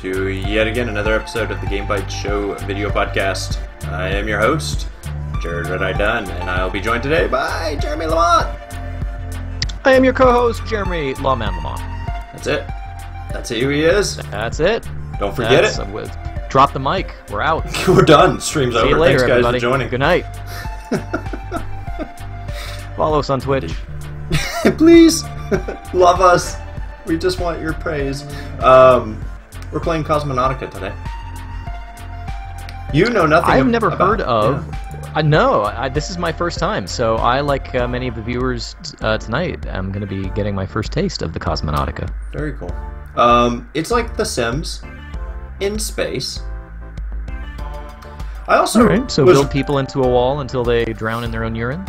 to yet again another episode of the indieBYTES Show video podcast. I am your host, Jared Red Eye Dunn, and I'll be joined today by Jeremy Lamont. I am your co-host, Jeremy Lawman Lamont. That's it. That's who he is. That's it. Don't forget it. Drop the mic. We're out. We're done. Stream's over. See you later, Thanks, guys, everybody. for joining. Good night. Follow us on Twitch. Please, love us. We just want your praise. We're playing Cosmonautica today. You know nothing. I've never heard of. Yeah. No, this is my first time. So I, like many of the viewers tonight, I'm going to be getting my first taste of the Cosmonautica. Very cool. It's like The Sims in space. I also so build people into a wall until they drown in their own urine.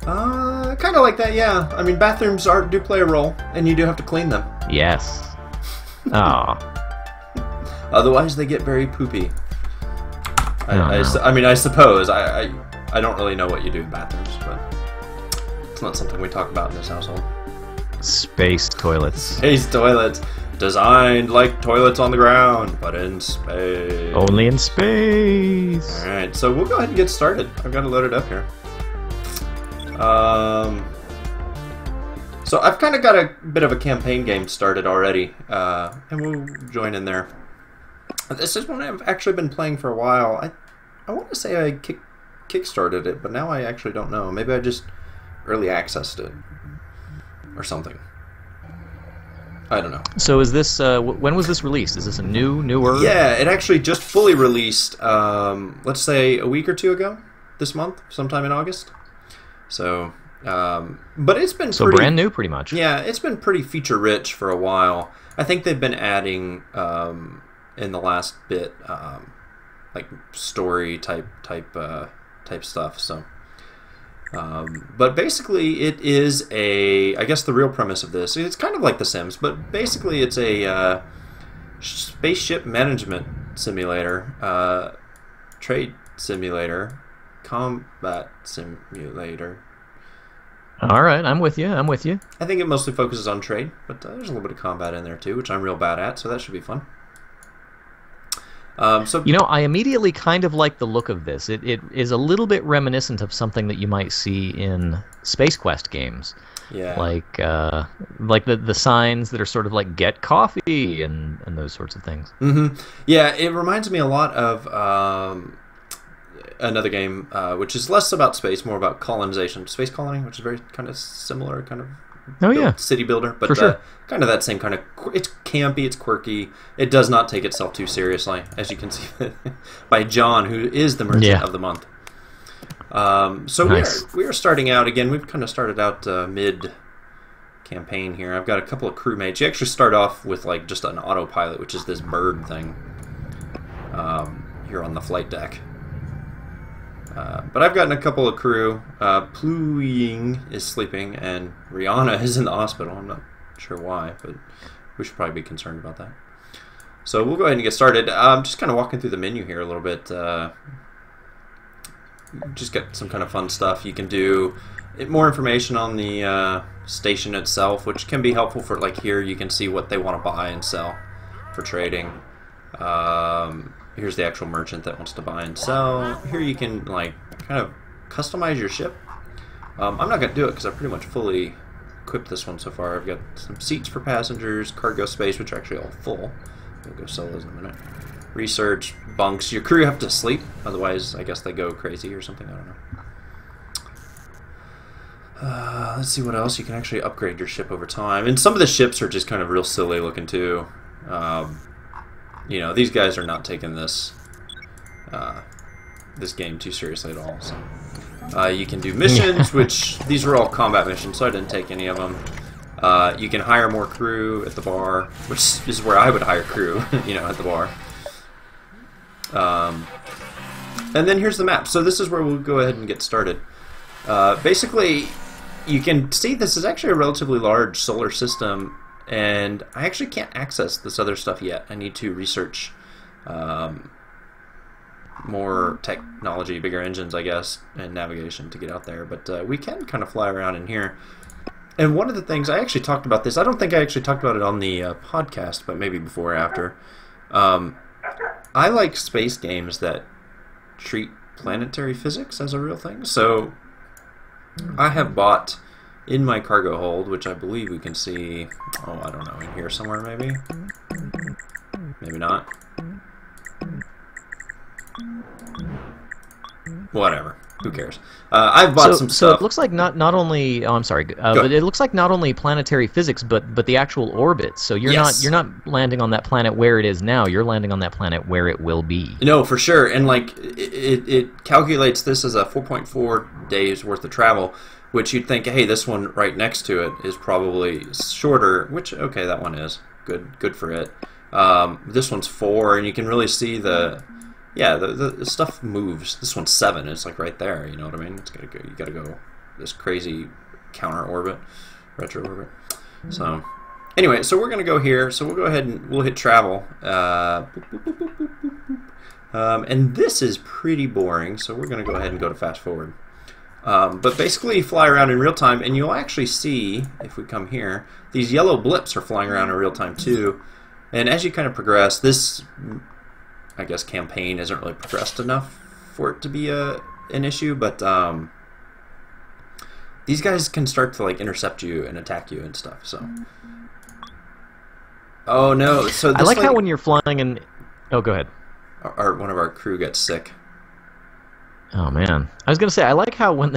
Kind of like that, yeah. I mean, bathrooms do play a role, and you do have to clean them. Yes. Oh. Otherwise, they get very poopy. No. I mean, I suppose. I don't really know what you do in bathrooms, but it's not something we talk about in this household. Space toilets. Space toilets. Designed like toilets on the ground, but in space. Only in space. Alright, so we'll go ahead and get started. I've got it loaded up here. So I've kind of got a bit of a campaign game started already, and we'll join in there. This is one I've actually been playing for a while. I want to say I kickstarted it, but now I actually don't know. Maybe I just early accessed it or something. I don't know. So is this, when was this released? Is this a newer? Yeah, it actually just fully released, let's say a week or two ago, this month, sometime in August. So, but it's been so brand new, pretty much. Yeah, it's been pretty feature rich for a while. I think they've been adding in the last bit, like story type stuff. So, but basically, it is I guess the real premise of this, it's kind of like The Sims, but basically, it's a spaceship management simulator, trade simulator. Combat simulator. Alright, I'm with you, I think it mostly focuses on trade, but there's a little bit of combat in there too, which I'm real bad at, so that should be fun. So you know, I immediately kind of like the look of this. It is a little bit reminiscent of something that you might see in Space Quest games. Yeah. Like the signs that are sort of like "Get coffee" and those sorts of things. Mm-hmm. Yeah, it reminds me a lot of another game, which is less about space, more about colonization, Space Colony, which is very kind of similar, kind of city builder, but sure. Kind of that same kind of. It's campy, it's quirky. It does not take itself too seriously, as you can see by John, who is the merchant of the month. So nice. we are starting out again. We've kind of started out mid campaign here. I've got a couple of crewmates. You actually start off with like just an autopilot, which is this bird thing here on the flight deck. But I've gotten a couple of crew. Pluying is sleeping, and Rihanna is in the hospital. I'm not sure why, but we should probably be concerned about that. So we'll go ahead and get started. Just kind of walking through the menu here a little bit. Just get some kind of fun stuff you can do. More information on the station itself, which can be helpful for, like here you can see what they want to buy and sell for trading. Here's the actual merchant that wants to buy and sell. Here you can like kind of customize your ship. I'm not going to do it because I've pretty much fully equipped this one so far. I've got some seats for passengers, cargo space, which are actually all full. We'll go sell those in a minute. Research, bunks. Your crew have to sleep, otherwise I guess they go crazy or something. I don't know. Let's see what else. You can actually upgrade your ship over time. And some of the ships are just kind of real silly looking too. You know, these guys are not taking this this game too seriously at all. So, you can do missions, which these were all combat missions, so I didn't take any of them. You can hire more crew at the bar, which is where I would hire crew, you know, at the bar. And then here's the map. So this is where we'll go ahead and get started. Basically, you can see this is actually a relatively large solar system. And I actually can't access this other stuff yet. I need to research more technology, bigger engines, I guess, and navigation to get out there. But we can kind of fly around in here. And one of the things, I actually talked about this, I don't think I actually talked about it on the podcast, but maybe before or after. Um, I like space games that treat planetary physics as a real thing. So I have bought in my cargo hold, which I believe we can see, oh, I don't know, in here somewhere maybe? Maybe not. Whatever. Who cares? I've bought some stuff. So it looks like not only I'm sorry, but it looks like not only planetary physics, but the actual orbit. So you're not landing on that planet where it is now. You're landing on that planet where it will be. No, for sure. And like it calculates this as a 4.4 days worth of travel, which you'd think, hey, this one right next to it is probably shorter. Which okay, that one is good for it. This one's 4, and you can really see the stuff moves. This one's 7. It's like right there. You know what I mean? It's gotta go. You gotta go this crazy counter orbit, retro orbit. So anyway, so we're gonna go here. So we'll go ahead and we'll hit travel. And this is pretty boring. So we're gonna go ahead and go to fast forward. But basically, you fly around in real time, and you'll actually see if we come here, these yellow blips are flying around in real time too. And as you kind of progress, this, I guess, campaign isn't really progressed enough for it to be an issue, but these guys can start to like intercept you and attack you and stuff. So, oh no! So this, I like how when you're flying and oh, go ahead. One of our crew gets sick. Oh man, I was gonna say I like how when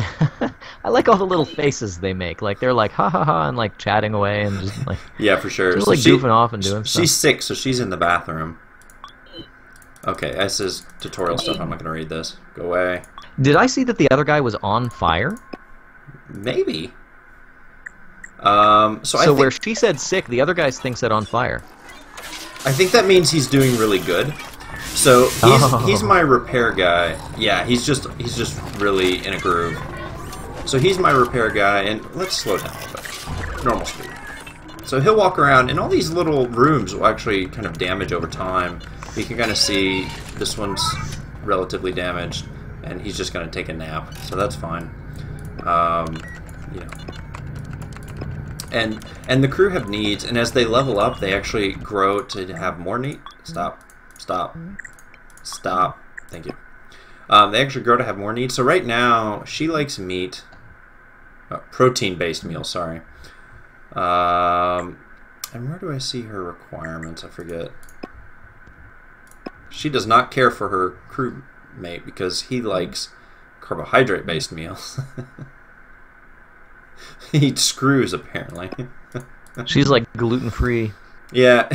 I like all the little faces they make, like they're like ha ha ha and like chatting away and just like yeah, for sure, just like goofing off and doing stuff. She's sick, so she's in the bathroom. Okay, this is tutorial stuff. I'm not gonna read this. Go away. Did I see that the other guy was on fire? Maybe. So I think, where she said sick, the other guy thinks that on fire. I think that means he's doing really good. So he's my repair guy. Yeah, he's just really in a groove. So he's my repair guy, and let's slow down a little bit. Normal speed. So he'll walk around, and all these little rooms will actually kind of damage over time. You can kind of see this one's relatively damaged, and he's just going to take a nap, so that's fine. You know. And the crew have needs, and as they level up, they actually grow to have more needs. Stop. Thank you. They actually grow to have more needs. So right now, she likes meat. Protein-based meals, sorry. And where do I see her requirements? I forget. She does not care for her crewmate because he likes carbohydrate-based meals. He eats screws, apparently. She's like gluten-free. Yeah.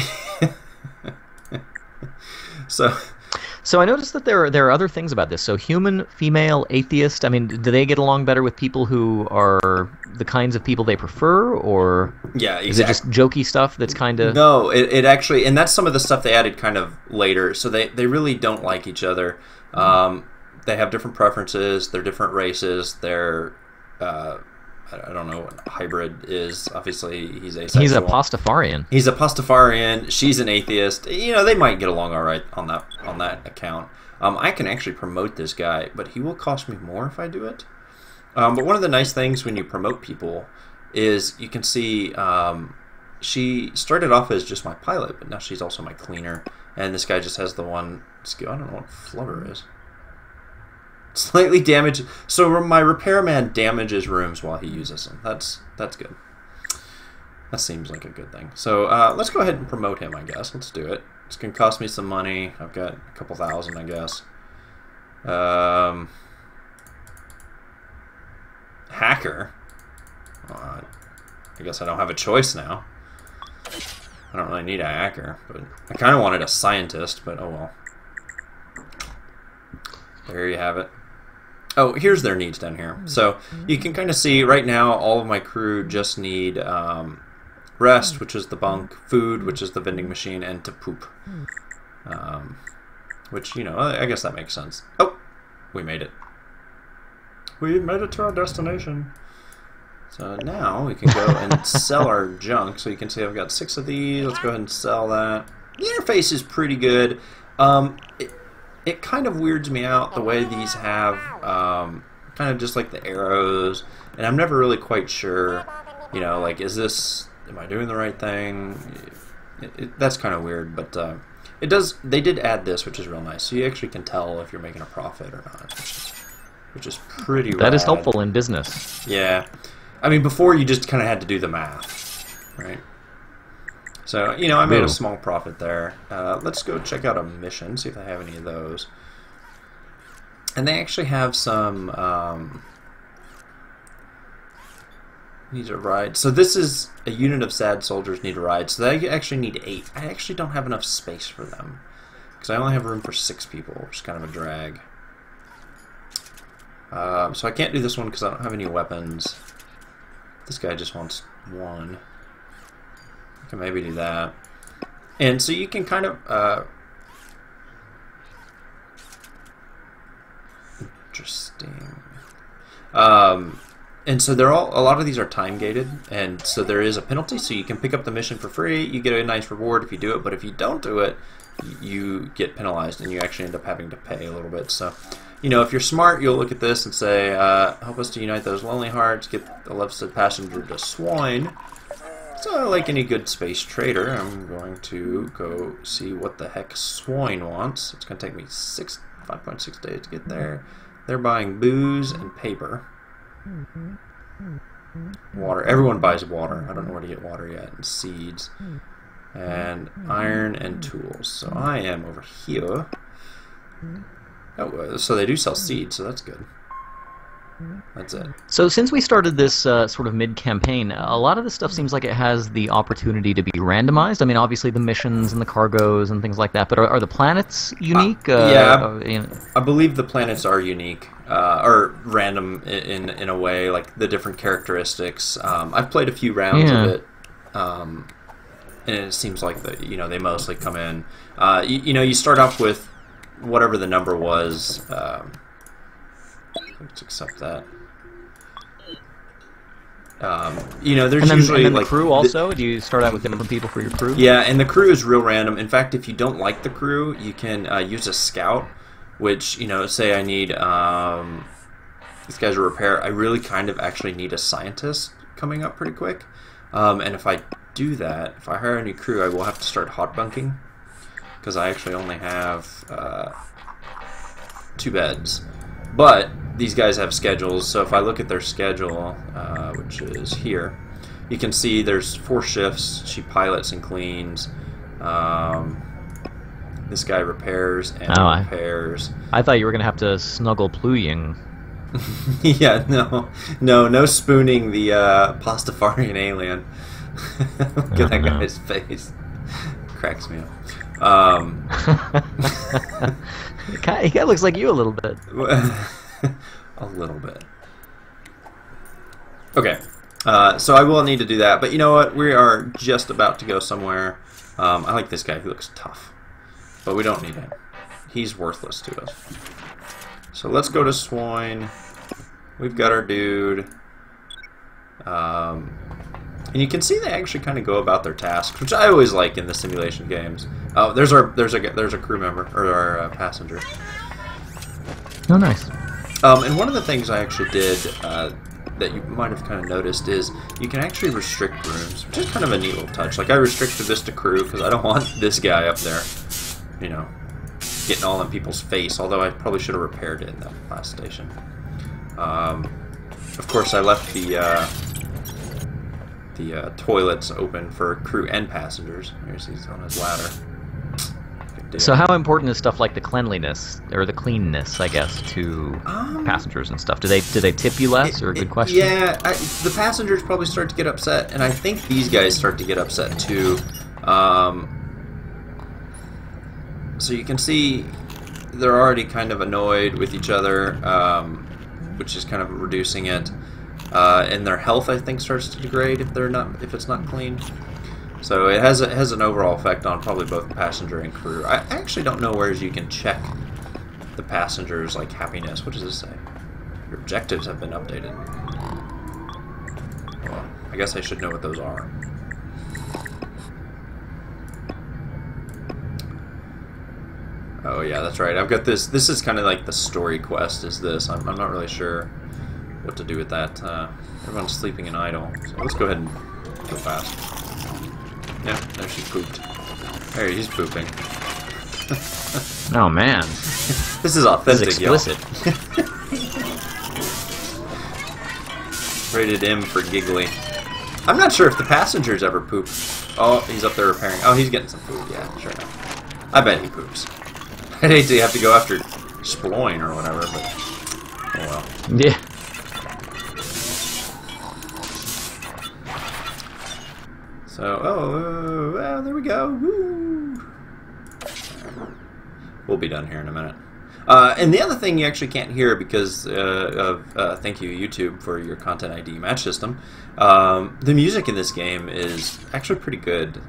So I noticed that there are other things about this. So human, female, atheist. I mean, do they get along better with people who are the kinds of people they prefer, or yeah, exactly. Is it just jokey stuff that's kind of? No, it actually, and that's some of the stuff they added kind of later. So they really don't like each other. They have different preferences. They're different races. They're I don't know what hybrid is. Obviously, he's asexual. He's a Pastafarian. He's a Pastafarian. She's an atheist. You know, they might get along all right on that account. I can actually promote this guy, but he will cost me more if I do it. But one of the nice things when you promote people is you can see she started off as just my pilot, but now she's also my cleaner. And this guy just has the one skill. I don't know what flubber is. Slightly damaged. So my repairman damages rooms while he uses them. That's good. That seems like a good thing. So let's go ahead and promote him, I guess. Let's do it. It's going to cost me some money. I've got a couple thousand, I guess. Hacker. I guess I don't have a choice now. I don't really need a hacker, but I kind of wanted a scientist, but oh well. There you have it. Oh, here's their needs down here. So you can kind of see right now all of my crew just need rest, which is the bunk, food, which is the vending machine, and to poop. Which, you know, I guess that makes sense. Oh, we made it. We made it to our destination. So now we can go and sell our junk. So you can see I've got 6 of these. Let's go ahead and sell that. The interface is pretty good. It kind of weirds me out the way these have kind of just like the arrows, and I'm never really quite sure, you know, like, am I doing the right thing? That's kind of weird, but it does. They did add this, which is real nice. So you actually can tell if you're making a profit or not, which is pretty rad. That is helpful in business. Yeah. I mean, before you just kind of had to do the math, right? So, you know, I made a small profit there. Let's go check out a mission, see if they have any of those. And they actually have some... need a ride. So this is a unit of sad soldiers need a ride. So they actually need 8. I actually don't have enough space for them, because I only have room for 6 people, which is kind of a drag. So I can't do this one because I don't have any weapons. This guy just wants 1. I can maybe do that. And so you can kind of... interesting. And so they're all, a lot of these are time gated, and so there is a penalty. So you can pick up the mission for free. You get a nice reward if you do it, but if you don't do it, you get penalized, and you actually end up having to pay a little bit. So, you know, if you're smart, you'll look at this and say, help us to unite those lonely hearts, get the left-side passenger to Swine. So, like any good space trader, I'm going to go see what the heck Swine wants. It's going to take me 5.6 days to get there. They're buying booze and paper. Water. Everyone buys water. I don't know where to get water yet. And seeds. And iron and tools. So I am over here. Oh, so they do sell seeds, so that's good. That's it. So since we started this sort of mid-campaign, a lot of this stuff seems like it has the opportunity to be randomized. I mean, obviously the missions and the cargoes and things like that, but are the planets unique? Yeah, you know? I believe the planets are unique, or random in a way, like the different characteristics. I've played a few rounds of it, and it seems like they mostly come in. You start off with whatever the number was. Let's accept that. There's usually and then like the crew also. Do you start out with different people for your crew? Yeah, and the crew is real random. In fact, if you don't like the crew, you can use a scout. Which, say I need these guys a repair. I really kind of actually need a scientist coming up pretty quick. And if I do that, if I hire a new crew, I will have to start hot bunking, because I actually only have 2 beds. But these guys have schedules, so if I look at their schedule, which is here, you can see there's 4 shifts. She pilots and cleans. This guy repairs and repairs. I thought you were going to have to snuggle Pluying. Yeah, no spooning the Pastafarian alien. Look at that guy's face. Cracks me up. He kind of looks like you a little bit. A little bit. Okay, so I will need to do that, but you know what? We are just about to go somewhere. I like this guy. He looks tough, but we don't need him. He's worthless to us. So let's go to Swine. We've got our dude. And you can see they actually kind of go about their tasks, which I always like in the simulation games. Oh, there's a crew member, or our passenger. Oh, nice. And one of the things I actually did that you might have kind of noticed is you can actually restrict rooms, which is kind of a neat little touch. Like I restricted this to crew because I don't want this guy up there, getting all in people's face. Although I probably should have repaired it in that last station. Of course, I left the toilets open for crew and passengers. He's on his ladder. So how important is stuff like the cleanliness, or the cleanness, I guess, to passengers and stuff? Do they tip you less, or good question? Yeah, the passengers probably start to get upset, and I think these guys start to get upset too. So you can see they're already kind of annoyed with each other, which is kind of reducing it. And their health, I think, starts to degrade if it's not clean. So it has an overall effect on probably both passenger and crew. I actually don't know where you can check the passengers' happiness. What does this say? Your objectives have been updated. Well, I guess I should know what those are. Oh yeah, that's right. I've got this. This is kind of like the story quest. Is this? I'm not really sure what to do with that. Everyone's sleeping and idle. So let's go ahead and go fast. Yeah, there she pooped. There, he's pooping. Oh man, This is authentic, this is explicit. Rated M for giggly. I'm not sure if the passengers ever poop. Oh, he's up there repairing. Oh, he's getting some food. Yeah, sure enough. I bet he poops. I'd hate to have to go after Sploin or whatever, but oh well. Yeah. So, well, there we go. Woo. We'll be done here in a minute. And the other thing you actually can't hear because of thank you YouTube for your content ID match system. The music in this game is actually pretty good.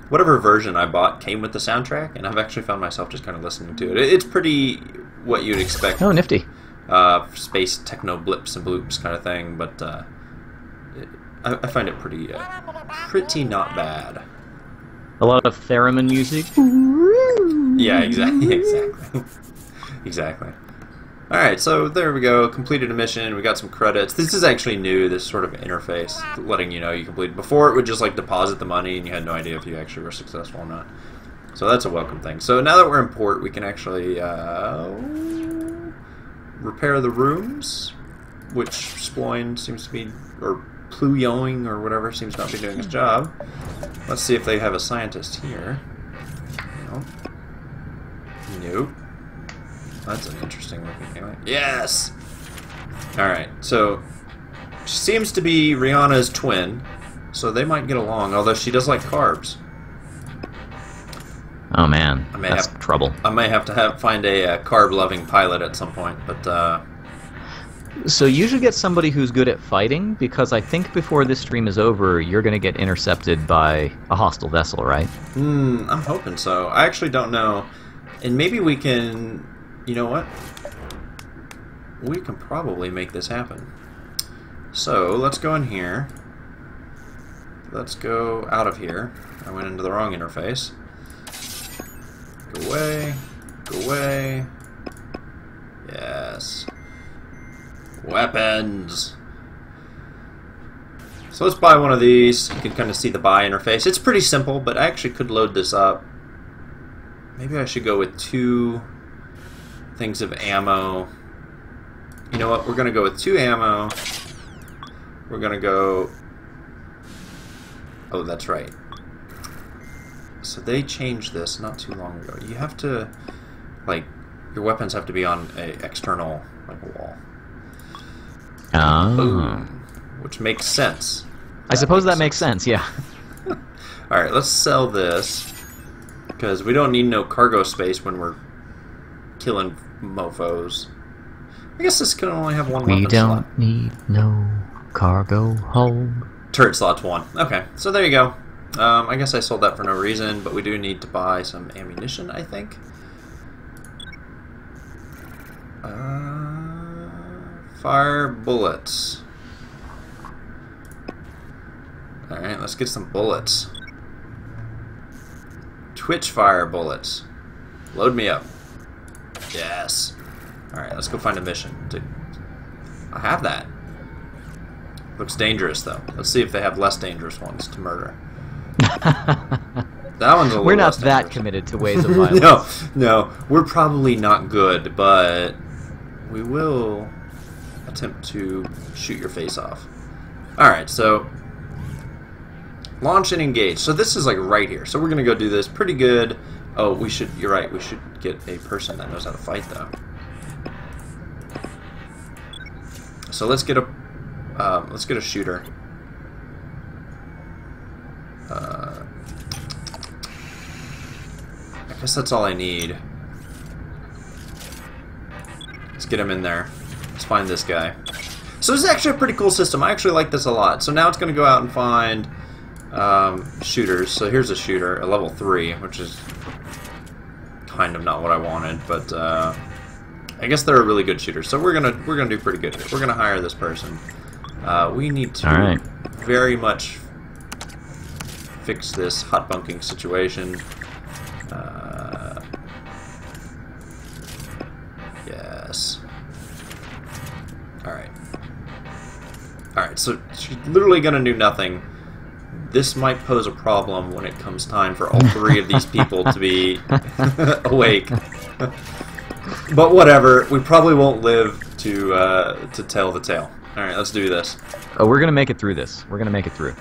Whatever version I bought came with the soundtrack, and I've actually found myself just kind of listening to it. It's pretty what you'd expect. Oh, nifty. Space techno blips and bloops kind of thing, but I find it pretty not bad. A lot of theremin music. Yeah, exactly. Exactly. Alright, so there we go. Completed a mission. We got some credits. This is actually new, this sort of interface, letting you know you completed. Before, it would just like deposit the money and you had no idea if you actually were successful or not. So that's a welcome thing. So now that we're in port, we can actually repair the rooms, which Sploin seems to be, or Pluyoing or whatever, seems not to be doing his job. Let's see if they have a scientist here. Nope. Nope. That's an interesting looking thing. Yes! Alright, so she seems to be Rihanna's twin, so they might get along, although she does like carbs. Oh man, that's trouble. I may have to find a carb-loving pilot at some point, but So you should get somebody who's good at fighting, because I think before this stream is over, you're going to get intercepted by a hostile vessel, right? I'm hoping so. I actually don't know. And maybe we can... You know what? We can probably make this happen. So, let's go in here. Let's go out of here. I went into the wrong interface. Go away. Go away. Yes. Weapons! So let's buy one of these. You can kind of see the buy interface. It's pretty simple, but I actually could load this up. Maybe I should go with 2 things of ammo. You know what? We're going to go with 2 ammo. We're going to go... Oh, that's right. So they changed this not too long ago. You have to, like, your weapons have to be on a external, like, wall. Oh. Boom. Which makes sense. I suppose that makes sense, yeah. Alright, let's sell this. Because we don't need no cargo space when we're killing mofos. I guess this can only have one weapon slot. We don't need no cargo hold. Turret slot's 1. Okay, so there you go. I guess I sold that for no reason, but we do need to buy some ammunition, I think. Fire bullets. Alright, let's get some bullets. Twitch fire bullets. Load me up. Yes. Alright, let's go find a mission. I have that. Looks dangerous, though. Let's see if they have less dangerous ones to murder. That one's a little We're not less that dangerous. committed to ways of violence. No. We're probably not good, but we will attempt to shoot your face off. Alright, so launch and engage. So this is like right here. So we're going to go do this pretty good. Oh, we should, you're right, we should get a person that knows how to fight, though. So let's get a shooter. I guess that's all I need. Let's get him in there. Let's find this guy. So this is actually a pretty cool system. I actually like this a lot. So now it's going to go out and find shooters. So here's a shooter, a level 3, which is kind of not what I wanted, but I guess they're a really good shooter. So we're gonna do pretty good here. We're gonna hire this person. We need to very much fix this hot bunking situation. Yes. Alright. Alright, so she's literally gonna do nothing this might pose a problem when it comes time for all three of these people to be awake. But whatever, we probably won't live to tell the tale. Alright, let's do this. Oh, we're gonna make it through this. We're gonna make it through.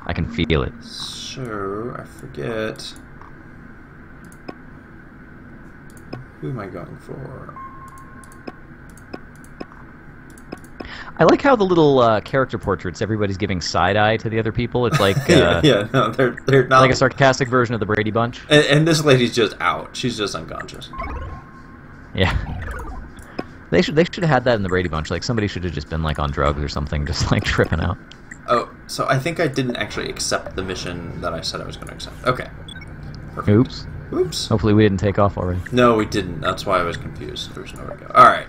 I can feel it. So, I forget. Who am I going for? I like how the little character portraits, everybody's giving side-eye to the other people. It's like yeah, no, they're not like a sarcastic version of the Brady Bunch. And this lady's just out. She's just unconscious. Yeah. They should have had that in the Brady Bunch. Like, somebody should have just been, like, on drugs or something, just, like, tripping out. Oh, so I think I didn't actually accept the mission that I said I was going to accept. Okay. Perfect. Oops. Oops. Hopefully we didn't take off already. No, we didn't. That's why I was confused. There's nowhere to go. Alright.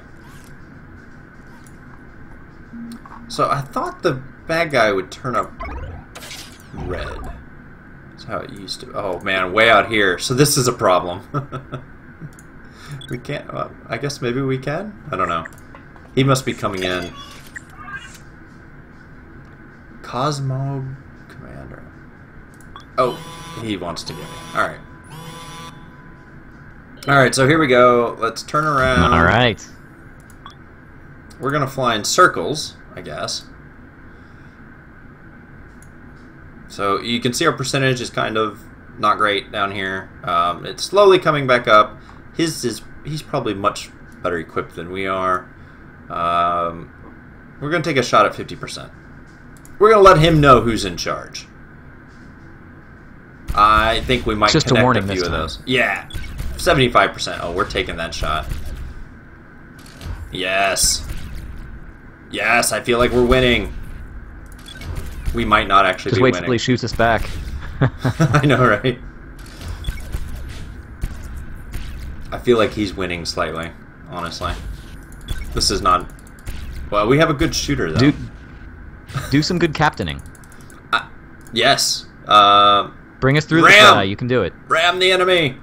So I thought the bad guy would turn up red. That's how it used to. Oh man, way out here. So this is a problem. We can't. I guess maybe we can. I don't know. He must be coming in. Cosmo Commander. Oh, he wants to get me. All right. All right. So here we go. Let's turn around. All right. We're gonna fly in circles, I guess. So you can see our percentage is kind of not great down here. It's slowly coming back up. He's probably much better equipped than we are. We're gonna take a shot at 50%. We're gonna let him know who's in charge. I think we might just connect a warning a few this of time. those. Yeah, 75%. Oh, we're taking that shot. Yes. Yes, I feel like we're winning. We might not actually just be wait winning. till he shoots us back. I know, right? I feel like he's winning slightly, honestly. This is not... Well, we have a good shooter, though. Do some good captaining. Yes. Bring us through the ram! sky. You can do it. Ram the enemy!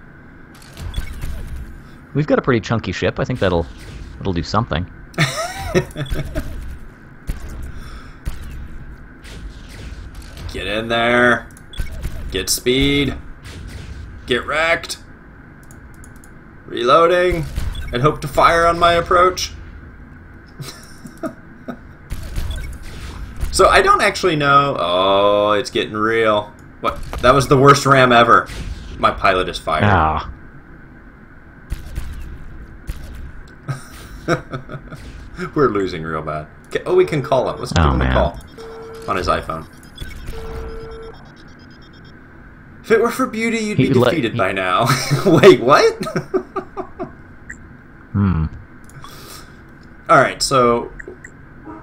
We've got a pretty chunky ship. I think that'll do something. Get in there. Get speed. Get wrecked. Reloading. And hope to fire on my approach. So I don't actually know. Oh, it's getting real. What? That was the worst ram ever. My pilot is fired. Ah. We're losing real bad. Okay, oh, we can call him. Let's give him a call on his iPhone. If it were for beauty, you'd be defeated by now. Wait, what? Alright, so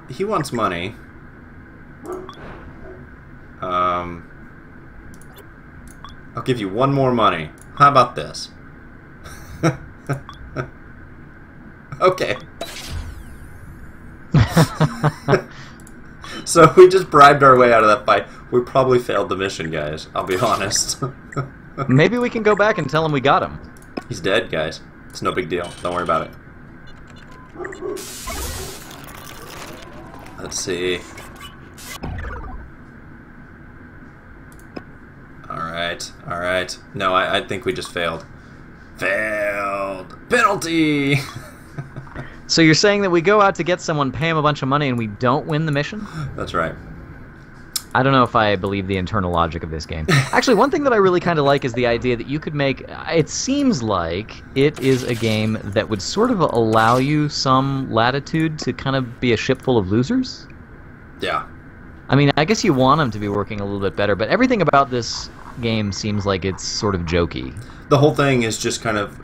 he wants money. I'll give you one more money. How about this? Okay. So we just bribed our way out of that fight. We probably failed the mission, guys. I'll be honest. Maybe we can go back and tell him we got him. He's dead, guys. It's no big deal. Don't worry about it. Let's see. Alright, alright. No, I think we just failed. Failed! Penalty! So you're saying that we go out to get someone, pay him a bunch of money, and we don't win the mission? That's right. I don't know if I believe the internal logic of this game. Actually, one thing that I really kind of like is the idea that you could make... It seems like it is a game that would sort of allow you some latitude to kind of be a ship full of losers. Yeah. I mean, I guess you want them to be working a little bit better, but everything about this game seems like it's sort of jokey. The whole thing is just kind of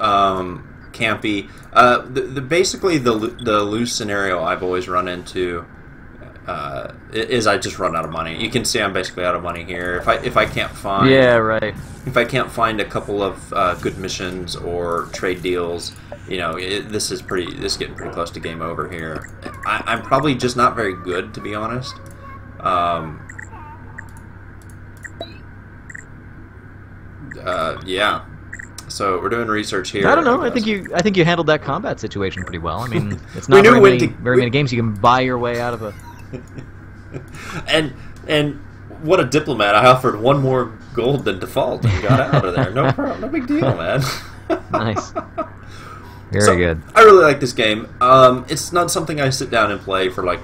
campy. Basically, the loose scenario I've always run into is I just run out of money. You can see I'm basically out of money here. If I can't find if I can't find a couple of good missions or trade deals, you know, this is getting pretty close to game over here. I'm probably just not very good, to be honest. Yeah. So we're doing research here. I don't know. I think you handled that combat situation pretty well. I mean, it's not very many games you can buy your way out of a. And what a diplomat. I offered one more gold than default and got out of there. No problem. No big deal, man. Nice. Very good. I really like this game. It's not something I sit down and play for, like,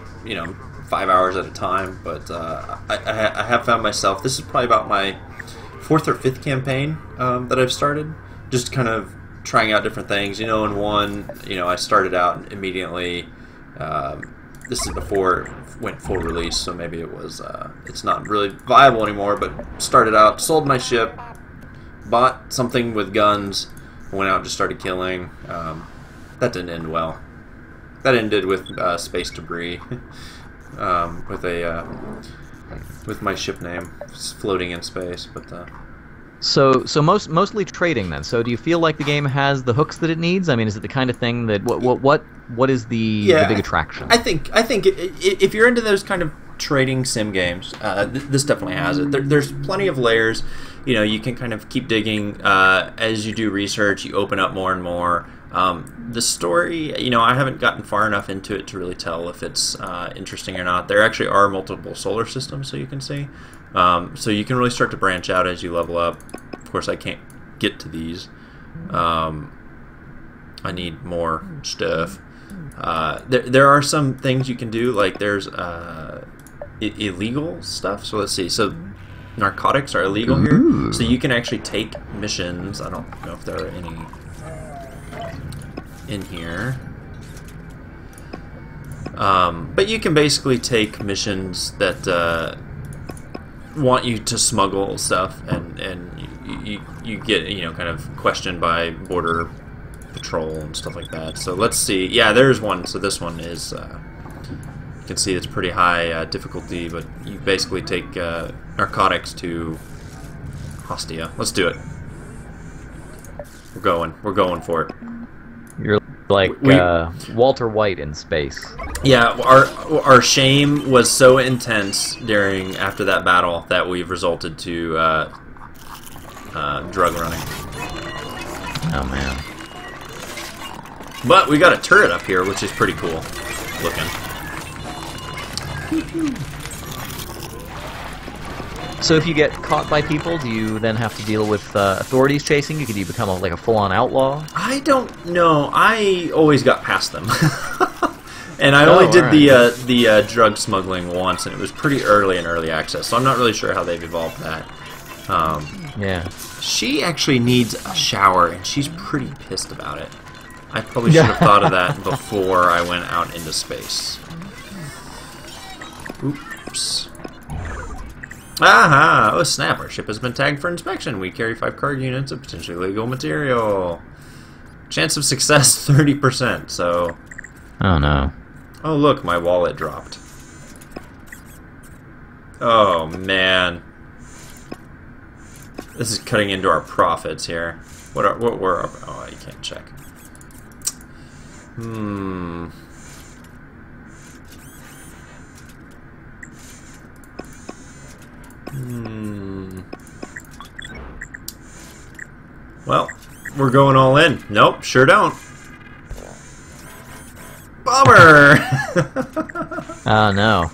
5 hours at a time, but I have found myself, this is probably about my 4th or 5th campaign that I've started, just kind of trying out different things. In one, I started out immediately, this is before it went full release, so maybe it was, it's not really viable anymore, but started out, sold my ship, bought something with guns, went out and just started killing. That didn't end well. That ended with space debris. With my ship name floating in space, but so mostly trading then. So do you feel like the game has the hooks that it needs? I mean, is it the kind of thing that what is the big attraction? I think if you're into those kind of trading sim games, this definitely has it. There's plenty of layers. You can kind of keep digging as you do research. You open up more and more. The story, I haven't gotten far enough into it to really tell if it's interesting or not. There actually are multiple solar systems, so you can see. So you can really start to branch out as you level up. Of course, I can't get to these. I need more stuff. There are some things you can do, like there's illegal stuff. So let's see. So narcotics are illegal here. So you can actually take missions. I don't know if there are any in here, but you can basically take missions that want you to smuggle stuff, and you get kind of questioned by border patrol and stuff like that. So let's see. Yeah, there's one. So this one is you can see it's pretty high difficulty, but you basically take narcotics to Hostia. Let's do it. We're going for it. You're like Walter White in space. Yeah, our shame was so intense after that battle that we've resulted to drug running. Oh man! But we got a turret up here, which is pretty cool looking. So if you get caught by people, do you then have to deal with authorities chasing you? Could you become like a full-on outlaw? I don't know. I always got past them. And I only did the drug smuggling once, and it was pretty early in early access, so I'm not really sure how they've evolved that. Yeah. She actually needs a shower, and she's pretty pissed about it. I probably should have thought of that before I went out into space. Oops. Aha! Oh snap, our ship has been tagged for inspection. We carry 5 cargo units of potentially illegal material. Chance of success 30%, so... Oh no. Oh look, my wallet dropped. Oh man. This is cutting into our profits here. What were our... Oh, you can't check. Well, we're going all in. Nope, sure don't. Bummer! Oh no.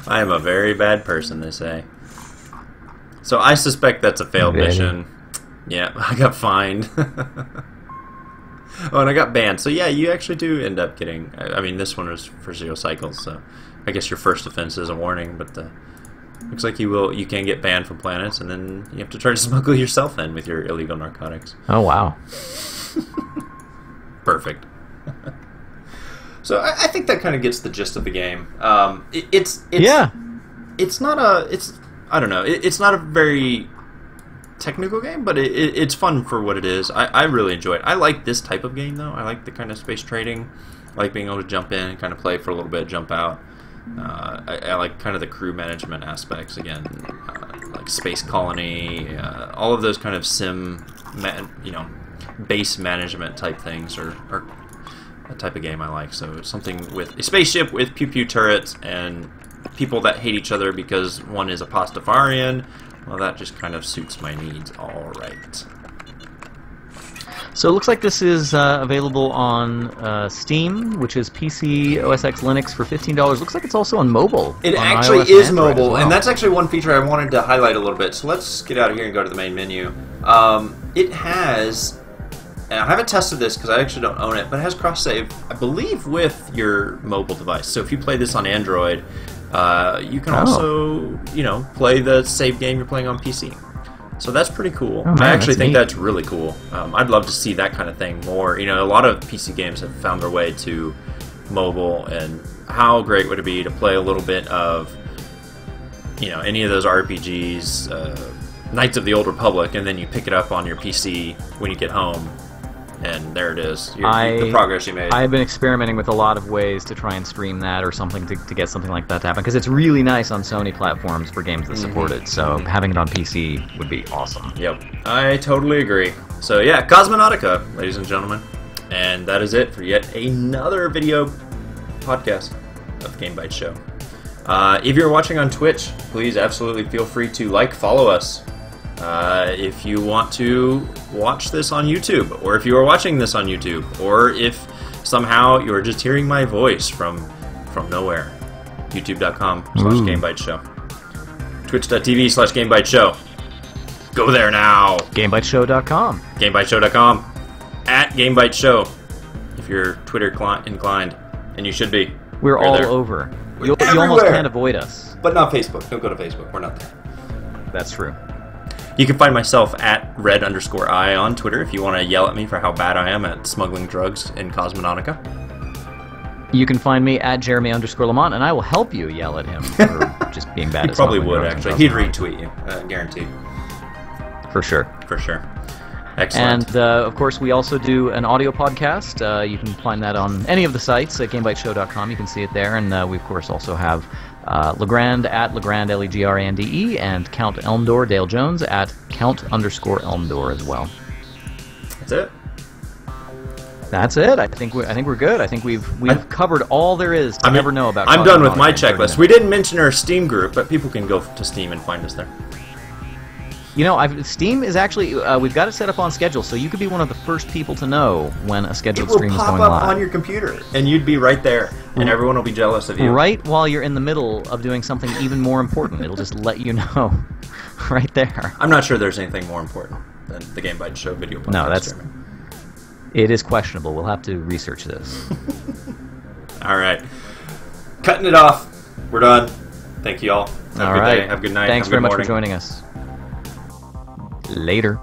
I am a very bad person, they say. So I suspect that's a failed mission. Yeah, I got fined. Oh, and I got banned. So yeah, you actually do end up getting... I mean, this one was for 0 cycles, so I guess your first offense is a warning, but looks like you can get banned from planets, and then you have to try to smuggle yourself in with your illegal narcotics. Oh wow. Perfect. So I think that kind of gets the gist of the game. It's not a... I don't know. It's not a very technical game, but it's fun for what it is. I really enjoy it. I like this type of game, though. I like the kind of space trading. I like being able to jump in and kind of play for a little bit, jump out. I like kind of the crew management aspects, again, like Space Colony, all of those kind of base management type things are a type of game I like. So something with a spaceship with pew-pew turrets and people that hate each other because one is a Pastafarian, well, that just kind of suits my needs all right. So it looks like this is available on Steam, which is PC, OS X, Linux for $15. Looks like it's also on mobile. It on actually iOS is and Android mobile, as well. and that's actually one feature I wanted to highlight a little bit. So let's get out of here and go to the main menu. It has, and I haven't tested this because I actually don't own it, but it has cross-save, I believe, with your mobile device. So if you play this on Android, you can also, you know, play the save game you're playing on PC. So that's pretty cool. Oh, man, I actually think neat. that's really cool. I'd love to see that kind of thing more. You know, a lot of PC games have found their way to mobile, and how great would it be to play a little bit of, you know, any of those RPGs, Knights of the Old Republic, and then you pick it up on your PC when you get home, and there it is. The progress you made. I've been experimenting with a lot of ways to try and stream that or something to get something like that to happen, because it's really nice on Sony platforms for games that support it, so having it on PC would be awesome. Yep, I totally agree. So yeah, Cosmonautica, ladies and gentlemen. And that is it for yet another video podcast of GameBytes Show. If you're watching on Twitch, please absolutely feel free to follow us. If you want to watch this on YouTube, or if you are watching this on YouTube, or if somehow you're just hearing my voice from nowhere, youtube.com/GameByteShow, twitch.tv/GameByteShow. Go there now. GameByteShow.com. GameByteShow.com. At GameByteShow. If you're Twitter inclined, and you should be. We're all there. over. You everywhere. almost can't avoid us. But not Facebook. Don't go to Facebook. We're not there. That's true. You can find myself at red_I on Twitter if you want to yell at me for how bad I am at smuggling drugs in Cosmonautica. You can find me at Jeremy_Lamont, and I will help you yell at him for just being bad He at probably smuggling would, drugs in actually. He'd Cosmonautica. retweet you, guaranteed. For sure. For sure. Excellent. And, of course, we also do an audio podcast. You can find that on any of the sites at GameByteShow.com. You can see it there. And we, of course, also have Legrand at Legrand, Legrande, and Count Elmdor, Dale Jones, at Count_Elmdor as well. That's it. That's it. I think we're good. I think we've covered all there is to ever know about. I'm done with my Cosmonautica. checklist. We didn't mention our Steam group, but people can go to Steam and find us there. You know, Steam is actually, we've got it set up on schedule, so you could be one of the first people to know when a scheduled stream is going live. It will pop up on your computer, and you'd be right there, and everyone will be jealous of you. Right while you're in the middle of doing something even more important. It'll just let you know right there. I'm not sure there's anything more important than the GameBytes Show video podcast. No, it is questionable. We'll have to research this. All right. Cutting it off. We're done. Thank you all. Have a good day. Have a good night. Thanks Have a good very much morning. for joining us. Later.